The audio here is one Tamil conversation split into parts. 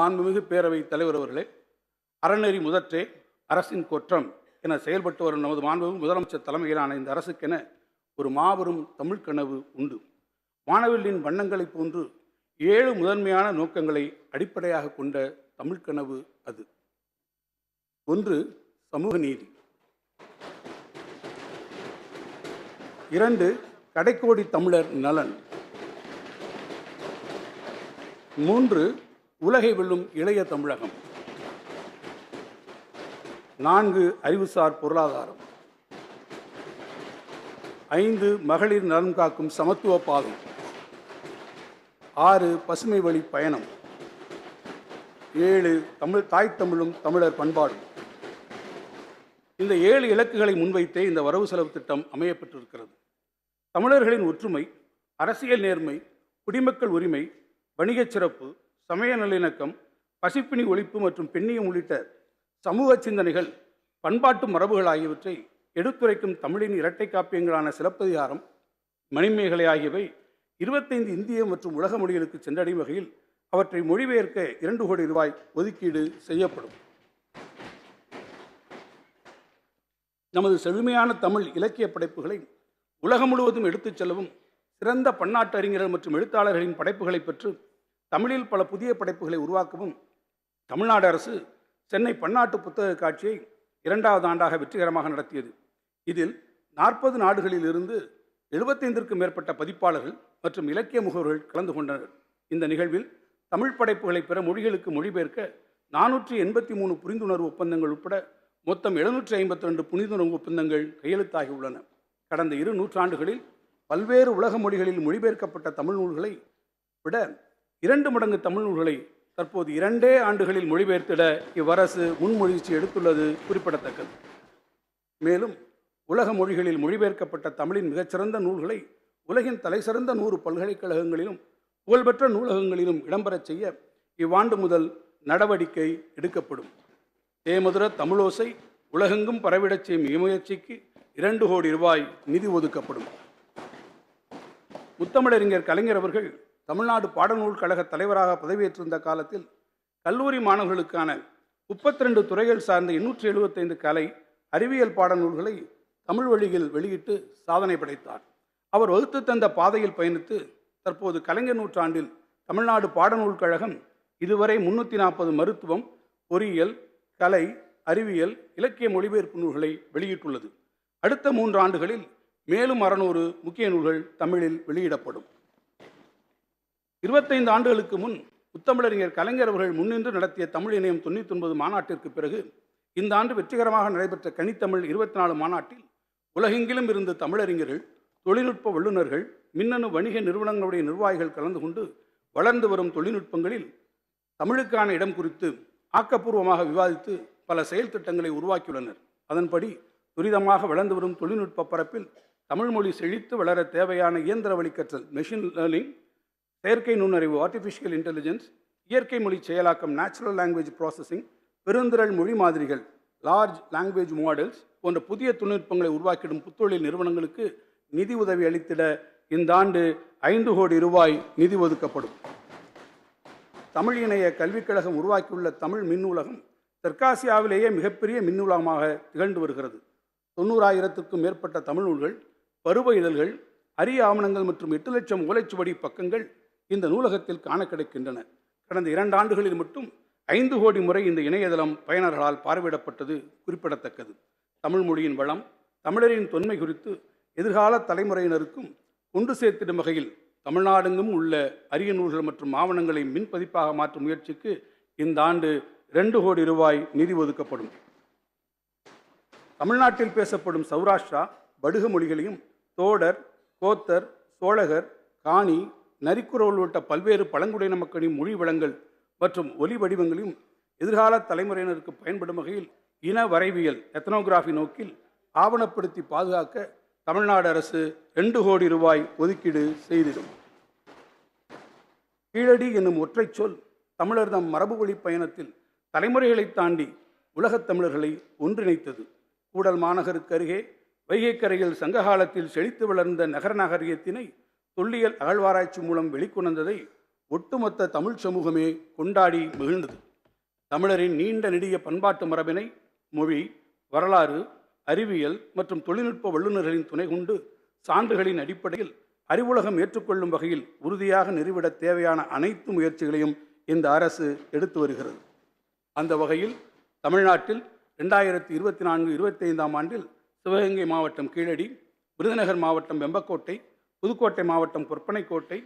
மாண்புமிகு பேரவைத் தலைவர் அவர்களே, அறநெறி முதற்றே அரசின் கொற்றம் என செயல்பட்டு வரும் நமது மாண்புமிகு முதலமைச்சர் தலைமையிலான இந்த அரசுக்கென ஒரு மாபெரும் தமிழ் கனவு உண்டு. வானவில்லின் வண்ணங்களைப் போன்று 7 முதன்மையான நோக்கங்களை அடிப்படையாக கொண்ட தமிழ் கனவு அது. 1. சமூக நீதி. 2. கடைக்கோடி தமிழர் நலன். 3. உலகை வெல்லும் இளைய தமிழகம். 4. அறிவுசார் பொருளாதாரம். 5. மகளிர் நலன் காக்கும் சமத்துவ பாதை. 6. பசுமை வழி பயணம். 7. தாய் தமிழும் தமிழர் பண்பாடும். இந்த 7 இலக்குகளை முன்வைத்தே இந்த வரவு செலவு திட்டம் அமையப்பட்டிருக்கிறது. தமிழர்களின் ஒற்றுமை, அரசியல் நேர்மை, குடிமக்கள் உரிமை, வணிகச் சிறப்பு, சமய நல்லிணக்கம், பசிப்பினி ஒழிப்பு மற்றும் பெண்ணியம் உள்ளிட்ட சமூக சிந்தனைகள், பண்பாட்டு மரபுகள் ஆகியவற்றை எடுத்துரைக்கும் தமிழின் இரட்டை காப்பியங்களான சிலப்பதிகாரம், மணிமேகலை ஆகியவை 25 இந்திய மற்றும் உலக மொழிகளுக்கு சென்றடையும் வகையில் அவற்றை மொழிபெயர்க்க 2 கோடி ரூபாய் ஒதுக்கீடு செய்யப்படும். நமது செழுமையான தமிழ் இலக்கிய படைப்புகளை உலகம் முழுவதும் எடுத்துச் செல்லவும், சிறந்த பன்னாட்டு அறிஞர்கள் மற்றும் எழுத்தாளர்களின் படைப்புகளை பெற்று தமிழில் பல புதிய படைப்புகளை உருவாக்கவும் தமிழ்நாடு அரசு சென்னை பன்னாட்டு புத்தக காட்சியை 2வது ஆண்டாக வெற்றிகரமாக நடத்தியது. இதில் 40 நாடுகளில் இருந்து 75க்கும் மேற்பட்ட பதிப்பாளர்கள் மற்றும் இலக்கிய முகவர்கள் கலந்து கொண்டனர். இந்த நிகழ்வில் தமிழ் படைப்புகளை பிற மொழிகளுக்கு மொழிபெயர்க்க 483 புரிந்துணர்வு ஒப்பந்தங்கள் உட்பட மொத்தம் 752 புரிந்துணர்வு ஒப்பந்தங்கள் கையெழுத்தாகியுள்ளன. கடந்த 2 நூற்றாண்டுகளில் பல்வேறு உலக மொழிகளில் மொழிபெயர்க்கப்பட்ட தமிழ் நூல்களை விட 2 மடங்கு தமிழ் நூல்களை தற்போது 2 ஆண்டுகளில் மொழிபெயர்த்திட இவ்வரசு முன்மொழிச்சி எடுத்துள்ளது குறிப்பிடத்தக்கது. மேலும் உலக மொழிகளில் மொழிபெயர்க்கப்பட்ட தமிழின் மிகச்சிறந்த நூல்களை உலகின் தலைசிறந்த 100 பல்கலைக்கழகங்களிலும் புகழ்பெற்ற நூலகங்களிலும் இடம்பெறச் செய்ய இவ்வாண்டு முதல் நடவடிக்கை எடுக்கப்படும். தேமதுர தமிழோசை உலகெங்கும் பரவிடச் செய்யும் இம்முயற்சிக்கு 2 கோடி ரூபாய் நிதி ஒதுக்கப்படும். முத்தமிழறிஞர் கலைஞர் அவர்கள் தமிழ்நாடு பாடநூல் கழக தலைவராக பதவியேற்றிருந்த காலத்தில் கல்லூரி மாணவர்களுக்கான 32 துறைகள் சார்ந்த 875 கலை, அறிவியல் பாடநூல்களை தமிழ் வழியில் வெளியிட்டு சாதனை படைத்தார். அவர் வகுத்து தந்த பாதையில் பயணித்து தற்போது கலைஞர் நூற்றாண்டில் தமிழ்நாடு பாடநூல் கழகம் இதுவரை 340 மருத்துவம், பொறியியல், கலை, அறிவியல், இலக்கிய மொழிபெயர்ப்பு நூல்களை வெளியிட்டுள்ளது. அடுத்த 3 ஆண்டுகளில் மேலும் 600 முக்கிய நூல்கள் தமிழில் வெளியிடப்படும். 25 ஆண்டுகளுக்கு முன் முத்தமிழறிஞர் கலைஞர் அவர்கள் முன்னின்று நடத்திய தமிழ் இணையம் 99 மாநாட்டிற்கு பிறகு இந்த ஆண்டு வெற்றிகரமாக நடைபெற்ற கனித்தமிழ் 24 மாநாட்டில் உலகெங்கிலும் இருந்து தமிழறிஞர்கள், தொழில்நுட்ப வல்லுநர்கள், மின்னணு வணிக நிறுவனங்களுடைய நிர்வாகிகள் கலந்து கொண்டு வளர்ந்து வரும் தொழில்நுட்பங்களில் தமிழுக்கான இடம் குறித்து ஆக்கப்பூர்வமாக விவாதித்து பல செயல் திட்டங்களை உருவாக்கியுள்ளனர். அதன்படி துரிதமாக வளர்ந்து வரும் தொழில்நுட்ப பரப்பில் தமிழ் மொழி செழித்து வளர தேவையான இயந்திர வழிக்கற்றல், மெஷின் லேர்னிங், செயற்கை நுண்ணறிவு, ஆர்டிஃபிஷியல் இன்டெலிஜென்ஸ், இயற்கை மொழி செயலாக்கம், நேச்சுரல் லாங்குவேஜ் ப்ராசஸிங், பெருந்திரள் மொழி மாதிரிகள், லார்ஜ் லாங்குவேஜ் மாடல்ஸ் போன்ற புதிய தொழில்நுட்பங்களை உருவாக்கிடும் புத்தொழில் நிறுவனங்களுக்கு நிதி உதவி அளித்திட இந்த ஆண்டு 5 கோடி ரூபாய் நிதி ஒதுக்கப்படும். தமிழ் இணைய கல்விக் கழகம் உருவாக்கியுள்ள தமிழ் மின் நூலகம் தெற்காசியாவிலேயே மிகப்பெரிய மின்னூலகமாக திகழ்ந்து வருகிறது. 90,000க்கும் மேற்பட்ட தமிழ் நூல்கள், பருவ இதழ்கள், அரிய ஆவணங்கள் மற்றும் 8 லட்சம் ஓலைச்சுவடி பக்கங்கள் இந்த நூலகத்தில் காண கிடைக்கின்றன. கடந்த 2 ஆண்டுகளில் மட்டும் 5 கோடி முறை இந்த இணையதளம் பயனர்களால் பார்வையிடப்பட்டது குறிப்பிடத்தக்கது. தமிழ் மொழியின் வளம், தமிழரின் தொன்மை குறித்து எதிர்கால தலைமுறையினருக்கும் கொண்டு சேர்த்திடும் வகையில் தமிழ்நாடெங்கும் உள்ள அரிய நூல்கள் மற்றும் ஆவணங்களை மின்பதிப்பாக மாற்றும் முயற்சிக்கு இந்த ஆண்டு 2 கோடி ரூபாய் நிதி ஒதுக்கப்படும். தமிழ்நாட்டில் பேசப்படும் சௌராஷ்டிரா, படுக மொழிகளையும் தோடர், கோத்தர், சோழகர், காணி, நரிக்குறவர் உள்ளிட்ட பல்வேறு பழங்குடியின மக்களின் மொழி வளங்கள் மற்றும் ஒலி வடிவங்களையும் எதிர்கால தலைமுறையினருக்கு பயன்படும் வகையில் இன வரைவியல், எத்னோகிராஃபி நோக்கில் ஆவணப்படுத்தி பாதுகாக்க தமிழ்நாடு அரசு 2 கோடி ரூபாய் ஒதுக்கீடு செய்திடும். கீழடி என்னும் ஒற்றை சொல் தமிழர் தம் மரபு வழி பயணத்தில் தலைமுறைகளை தாண்டி உலகத் தமிழர்களை ஒன்றிணைத்தது. கூடல் மாநகருக்கு அருகே வைகைக்கரையில் சங்ககாலத்தில் செழித்து வளர்ந்த நகர நாகரிகத்தினை தொல்லியல் அகழ்வாராய்ச்சி மூலம் வெளிக்கொணர்ந்ததை ஒட்டுமொத்த தமிழ் சமூகமே கொண்டாடி மகிழ்ந்தது. தமிழரின் நீண்ட நெடிய பண்பாட்டு மரபினை மொழி, வரலாறு, அறிவியல் மற்றும் தொழில்நுட்ப வல்லுநர்களின் துணை கொண்டு சான்றுகளின் அடிப்படையில் அறிவுலகம் ஏற்றுக்கொள்ளும் வகையில் உறுதியாக நிறுவிட தேவையான அனைத்து முயற்சிகளையும் இந்த அரசு எடுத்து வருகிறது. அந்த வகையில் தமிழ்நாட்டில் 2024-25 ஆண்டில் சிவகங்கை மாவட்டம் கீழடி, விருதுநகர் மாவட்டம் வெம்பக்கோட்டை, புதுக்கோட்டை மாவட்டம் கொற்பனைக்கோட்டை,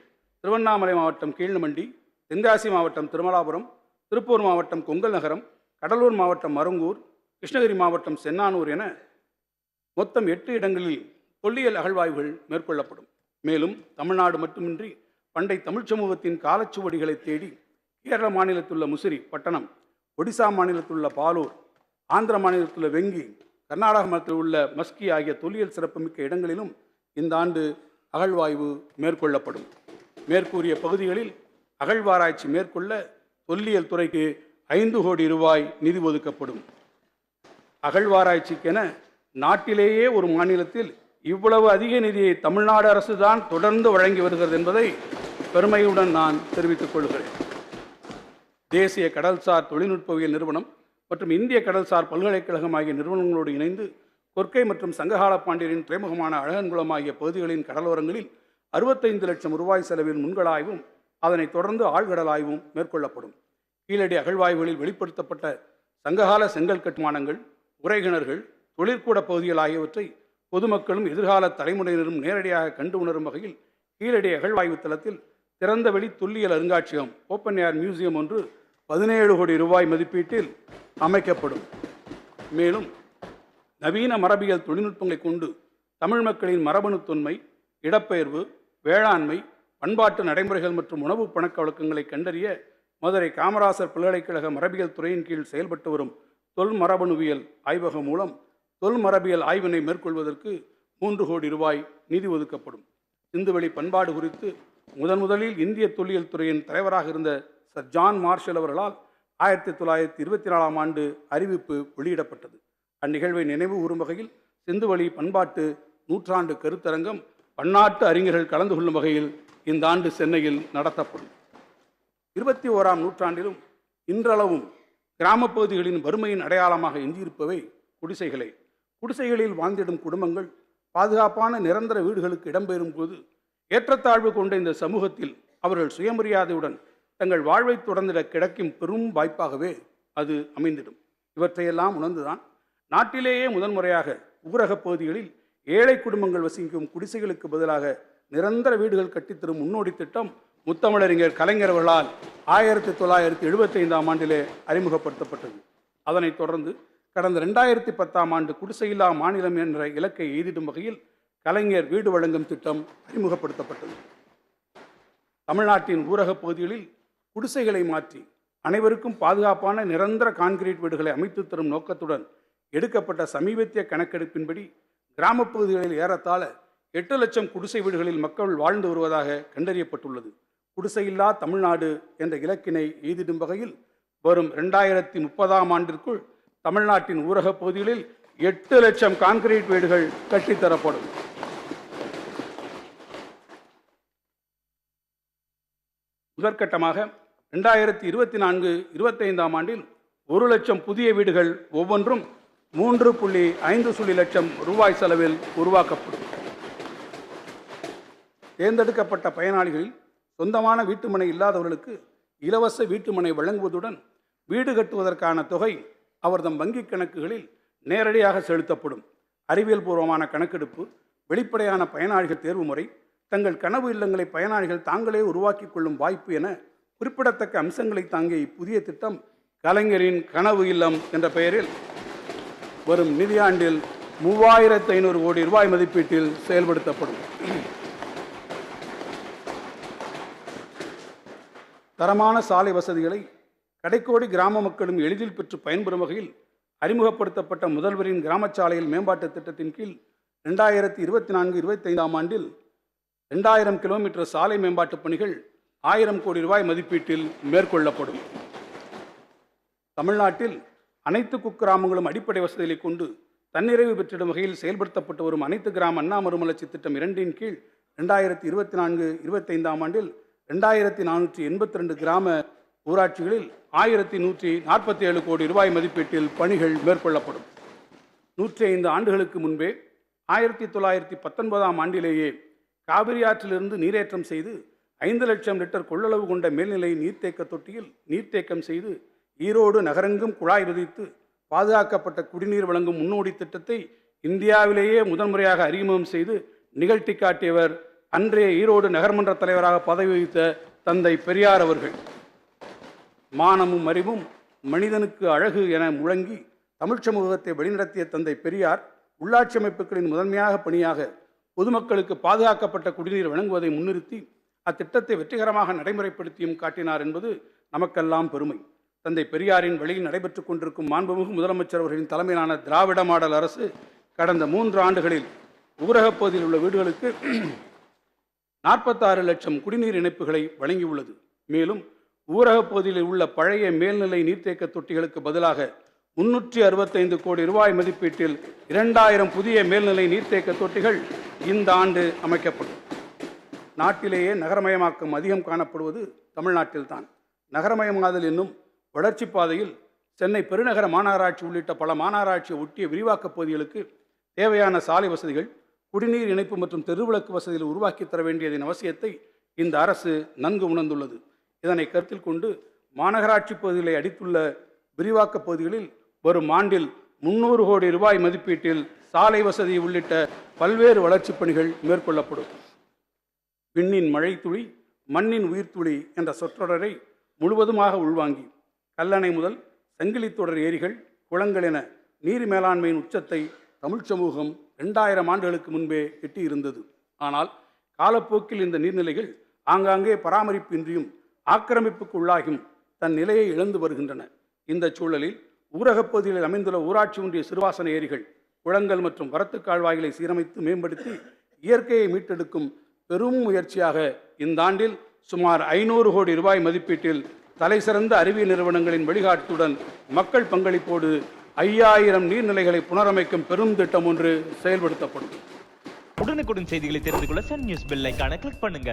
திருவண்ணாமலை மாவட்டம் கீழ்நமண்டி, தென்காசி மாவட்டம் திருமலாபுரம், திருப்பூர் மாவட்டம் கொங்கல் நகரம், கடலூர் மாவட்டம் மருங்கூர், கிருஷ்ணகிரி மாவட்டம் சென்னானூர் என மொத்தம் 8 இடங்களில் தொல்லியல் அகழ்வாய்வுகள் மேற்கொள்ளப்படும். மேலும் தமிழ்நாடு மட்டுமின்றி பண்டை தமிழ் சமூகத்தின் காலச்சுவடிகளை தேடி கேரள மாநிலத்துள்ள முசிறி பட்டணம், ஒடிசா மாநிலத்துள்ள பாலூர், ஆந்திர மாநிலத்துள்ள வெங்கி, கர்நாடக மாநிலத்தில் உள்ள மஸ்கி ஆகிய தொல்லியல் சிறப்புமிக்க இடங்களிலும் இந்த ஆண்டு அகழ்வாய்வு மேற்கொள்ளப்படும். மேற்கூறிய பகுதிகளில் அகழ்வாராய்ச்சி மேற்கொள்ள தொல்லியல் துறைக்கு 5 கோடி ரூபாய் நிதி ஒதுக்கப்படும். அகழ்வாராய்ச்சிக்கென நாட்டிலேயே ஒரு மாநிலத்தில் இவ்வளவு அதிக நிதியை தமிழ்நாடு அரசு தான் தொடர்ந்து வழங்கி வருகிறது என்பதை பெருமையுடன் நான் தெரிவித்துக் கொள்கிறேன். தேசிய கடல்சார் தொழில்நுட்பவியல் நிறுவனம் மற்றும் இந்திய கடல்சார் பல்கலைக்கழகம் ஆகிய நிறுவனங்களோடு இணைந்து கொற்கை மற்றும் சங்ககால பாண்டியரின் துறைமுகமான அழகன்குளம் ஆகிய பகுதிகளின் கடலோரங்களில் 65 லட்சம் ரூபாய் செலவில் முன்களாய்வும் அதனைத் தொடர்ந்து ஆழ்கடல் ஆய்வும் மேற்கொள்ளப்படும். கீழடி அகழ்வாய்வுகளில் வெளிப்படுத்தப்பட்ட சங்ககால செங்கல் கட்டுமானங்கள், உறைகிணறுகள், தொழிற்கூட பகுதிகள் ஆகியவற்றை பொதுமக்களும் எதிர்கால தலைமுறையினரும் நேரடியாக கண்டு உணரும் வகையில் கீழடி அகழ்வாய்வு தளத்தில் திறந்தவெளி தொல்லியல் அருங்காட்சியகம் ஓப்பன் ஏர் மியூசியம் ஒன்று 17 கோடி ரூபாய் மதிப்பீட்டில் அமைக்கப்படும். மேலும் நவீன மரபியல் தொழில்நுட்பங்களை கொண்டு தமிழ் மக்களின் மரபணு தொன்மை, இடப்பெயர்வு, வேளாண்மை, பண்பாட்டு நடைமுறைகள் மற்றும் உணவு பழக்க வழக்கங்களை கண்டறிய மதுரை காமராசர் பல்கலைக்கழக மரபியல் துறையின் கீழ் செயல்பட்டு வரும் தொல் மரபணுவியல் ஆய்வகம் மூலம் தொல் மரபியல் ஆய்வினை மேற்கொள்வதற்கு 3 கோடி ரூபாய் நிதி ஒதுக்கப்படும். சிந்துவெளி பண்பாடு குறித்து முதலில் இந்திய தொல்லியல் துறையின் தலைவராக இருந்த சர் ஜான் மார்ஷல் அவர்களால் 1924 ஆண்டு அறிவிப்பு வெளியிடப்பட்டது. அந்நிகழ்வை நினைவு கூறும் வகையில் சிந்துவெளி பண்பாட்டு நூற்றாண்டு கருத்தரங்கம் பன்னாட்டு அறிஞர்கள் கலந்து கொள்ளும் வகையில் இந்த ஆண்டு சென்னையில் நடத்தப்படும். 21ஆம் நூற்றாண்டிலும் இன்றளவும் கிராமப்பகுதிகளின் வறுமையின் அடையாளமாக எஞ்சியிருப்பவை குடிசைகளே. குடிசைகளில் வாழ்ந்திடும் குடும்பங்கள் பாதுகாப்பான நிரந்தர வீடுகளுக்கு இடம்பெறும் போது ஏற்றத்தாழ்வு கொண்ட இந்த சமூகத்தில் அவர்கள் சுயமரியாதையுடன் தங்கள் வாழ்வை தொடர்ந்திட கிடைக்கும் பெரும் வாய்ப்பாகவே அது அமைந்திடும். இவற்றையெல்லாம் உணர்ந்துதான் நாட்டிலேயே முதன்முறையாக ஊரகப் பகுதிகளில் ஏழை குடும்பங்கள் வசிக்கும் குடிசைகளுக்கு பதிலாக நிரந்தர வீடுகள் கட்டித்தரும் முன்னோடி திட்டம் முத்தமிழறிஞர் கலைஞர் அவர்களால் 1975ஆம் ஆண்டிலே அறிமுகப்படுத்தப்பட்டது. அதனைத் தொடர்ந்து கடந்த 2010ஆம் ஆண்டு குடிசையில்லா மாநிலம் என்ற இலக்கை எய்திடும் வகையில் கலைஞர் வீடு வழங்கும் திட்டம் அறிமுகப்படுத்தப்பட்டது. தமிழ்நாட்டின் ஊரகப் பகுதிகளில் குடிசைகளை மாற்றி அனைவருக்கும் பாதுகாப்பான நிரந்தர கான்கிரீட் வீடுகளை அமைத்து தரும் நோக்கத்துடன் எடுக்கப்பட்ட சமீபத்திய கணக்கெடுப்பின்படி கிராமப்பகுதிகளில் ஏறத்தாழ 8 லட்சம் குடிசை வீடுகளில் மக்கள் வாழ்ந்து வருவதாக கண்டறியப்பட்டுள்ளது. குடிசையில்லா தமிழ்நாடு என்ற இலக்கினை எய்திடும் வகையில் வரும் 2030ஆம் ஆண்டிற்குள் தமிழ்நாட்டின் ஊரகப் பகுதிகளில் 8 லட்சம் கான்கிரீட் வீடுகள் கட்டித்தரப்படும். முதற்கட்டமாக 2024-25ஆம் ஆண்டில் 1 லட்சம் புதிய வீடுகள் ஒவ்வொன்றும் 3.5 லட்சம் ரூபாய் செலவில் உருவாக்கப்படும். தேர்ந்தெடுக்கப்பட்ட பயனாளிகளில் சொந்தமான வீட்டுமனை இல்லாதவர்களுக்கு இலவச வீட்டுமனை வழங்குவதுடன் வீடு கட்டுவதற்கான தொகை அவர்தம் வங்கிக் கணக்குகளில் நேரடியாக செலுத்தப்படும். அறிவியல் பூர்வமான கணக்கெடுப்பு, வெளிப்படையான பயனாளிகள் தேர்வு முறை, தங்கள் கனவு இல்லங்களை பயனாளிகள் தாங்களே உருவாக்கி கொள்ளும் வாய்ப்பு என குறிப்பிடத்தக்க அம்சங்களை தாங்கிய இப்புதிய திட்டம் கலைஞரின் கனவு இல்லம் என்ற பெயரில் வரும் நிதியாண்டில் 3500 கோடி ரூபாய் மதிப்பீட்டில் செயல்படுத்தப்படும். தரமான சாலை வசதிகளை கடைக்கோடி கிராம மக்களும் எளிதில் பெற்று பயன்பெறும் வகையில் அறிமுகப்படுத்தப்பட்ட முதல்வரின் கிராமச்சாலையில் மேம்பாட்டு திட்டத்தின் கீழ் 2024-25ஆம் ஆண்டில் 2000 கிலோமீட்டர் சாலை மேம்பாட்டு பணிகள் 1000 கோடி ரூபாய் மதிப்பீட்டில் மேற்கொள்ளப்படும். தமிழ்நாட்டில் அனைத்து குக்கிராமங்களும் அடிப்படை வசதிகளை கொண்டு தன்னிறைவு பெற்றிடும் வகையில் செயல்படுத்தப்பட்டு வரும் அனைத்து கிராம அண்ணா மறுமலர்ச்சி திட்டம் 2 கீழ் 2024-25ஆம் ஆண்டில் 2482 கிராம ஊராட்சிகளில் 1147 கோடி ரூபாய் மதிப்பீட்டில் பணிகள் மேற்கொள்ளப்படும். 105 ஆண்டுகளுக்கு முன்பே 1919ஆம் ஆண்டிலேயே காவிரி ஆற்றிலிருந்து நீரேற்றம் செய்து 5 லட்சம் லிட்டர் கொள்ளளவு கொண்ட மேல்நிலை நீர்த்தேக்க தொட்டியில் நீர்த்தேக்கம் செய்து ஈரோடு நகரெங்கும் குழாய் விதித்து பாதுகாக்கப்பட்ட குடிநீர் வழங்கும் முன்னோடி திட்டத்தை இந்தியாவிலேயே முதன்முறையாக அறிமுகம் செய்து நிகழ்த்தி காட்டியவர் அன்றைய ஈரோடு நகர்மன்ற தலைவராக பதவி வகித்த தந்தை பெரியார் அவர்கள். மானமும் அறிவும் மனிதனுக்கு அழகு என முழங்கி தமிழ் சமூகத்தை வழிநடத்திய தந்தை பெரியார் உள்ளாட்சி அமைப்புகளின் முதன்மையாக பணியாக பொதுமக்களுக்கு பாதுகாக்கப்பட்ட குடிநீர் வழங்குவதை முன்னிறுத்தி அத்திட்டத்தை வெற்றிகரமாக நடைமுறைப்படுத்தியும் காட்டினார் என்பது நமக்கெல்லாம் பெருமை. தந்தை பெரியாரின் வழியில் நடைபெற்றுக் கொண்டிருக்கும் மாண்புமிகு முதலமைச்சர் அவர்களின் தலைமையிலான திராவிட மாடல் அரசு கடந்த 3 ஆண்டுகளில் ஊரகப் பகுதியில் உள்ள வீடுகளுக்கு 46 லட்சம் குடிநீர் இணைப்புகளை வழங்கியுள்ளது. மேலும் ஊரகப் பகுதியில் உள்ள பழைய மேல்நிலை நீர்த்தேக்க தொட்டிகளுக்கு பதிலாக 365 கோடி ரூபாய் மதிப்பீட்டில் 2000 புதிய மேல்நிலை நீர்த்தேக்க தொட்டிகள் இந்த ஆண்டு அமைக்கப்படும். நாட்டிலேயே நகரமயமாக்கம் அதிகம் காணப்படுவது தமிழ்நாட்டில்தான். நகரமயமாதல் என்னும் வளர்ச்சி பாதையில் சென்னை பெருநகர மாநகராட்சி உள்ளிட்ட பல மாநகராட்சியை ஒட்டிய விரிவாக்கப் பகுதிகளுக்கு தேவையான சாலை வசதிகள், குடிநீர் இணைப்பு மற்றும் தெருவிளக்கு வசதிகள் உருவாக்கி தர வேண்டியதன் அவசியத்தை இந்த அரசு நன்கு உணர்ந்துள்ளது. இதனை கருத்தில் கொண்டு மாநகராட்சி பகுதிகளை அடித்துள்ள விரிவாக்கப் பகுதிகளில் வரும் ஆண்டில் 300 கோடி ரூபாய் மதிப்பீட்டில் சாலை வசதி உள்ளிட்ட பல்வேறு வளர்ச்சிப் பணிகள் மேற்கொள்ளப்படும். விண்ணின் மழை துளி மண்ணின் உயிர்த்துளி என்ற சொற்றொடரை முழுவதுமாக உள்வாங்கி கல்லணை முதல் சங்கிலித்தொடர் ஏரிகள், குளங்கள் என நீர் மேலாண்மையின் உச்சத்தை தமிழ் சமூகம் 2000 ஆண்டுகளுக்கு முன்பே எட்டியிருந்தது. ஆனால் காலப்போக்கில் இந்த நீர்நிலைகள் ஆங்காங்கே பராமரிப்பின்றியும் ஆக்கிரமிப்புக்கு உள்ளாகியும் தன் நிலையை இழந்து வருகின்றன. இந்த சூழலில் ஊரகப் பகுதிகளில் அமைந்துள்ள ஊராட்சி ஒன்றிய சிறுவாசன ஏரிகள், குளங்கள் மற்றும் வரத்து கால்வாய்களை சீரமைத்து மேம்படுத்தி இயற்கையை மீட்டெடுக்கும் பெரும் முயற்சியாக இந்த ஆண்டில் சுமார் 500 கோடி ரூபாய் மதிப்பீட்டில் தலைசிறந்த அறிவியல் நிறுவனங்களின் வழிகாட்டுடன் மக்கள் பங்களிப்போடு 5000 நீர்நிலைகளை புனரமைக்கும் பெரும் திட்டம் ஒன்று செயல்படுத்தப்படும். உடனுக்குடன் செய்திகளை தெரிந்து கொள்ள சன் நியூஸ் பெல் ஐகானை கிளிக் பண்ணுங்க.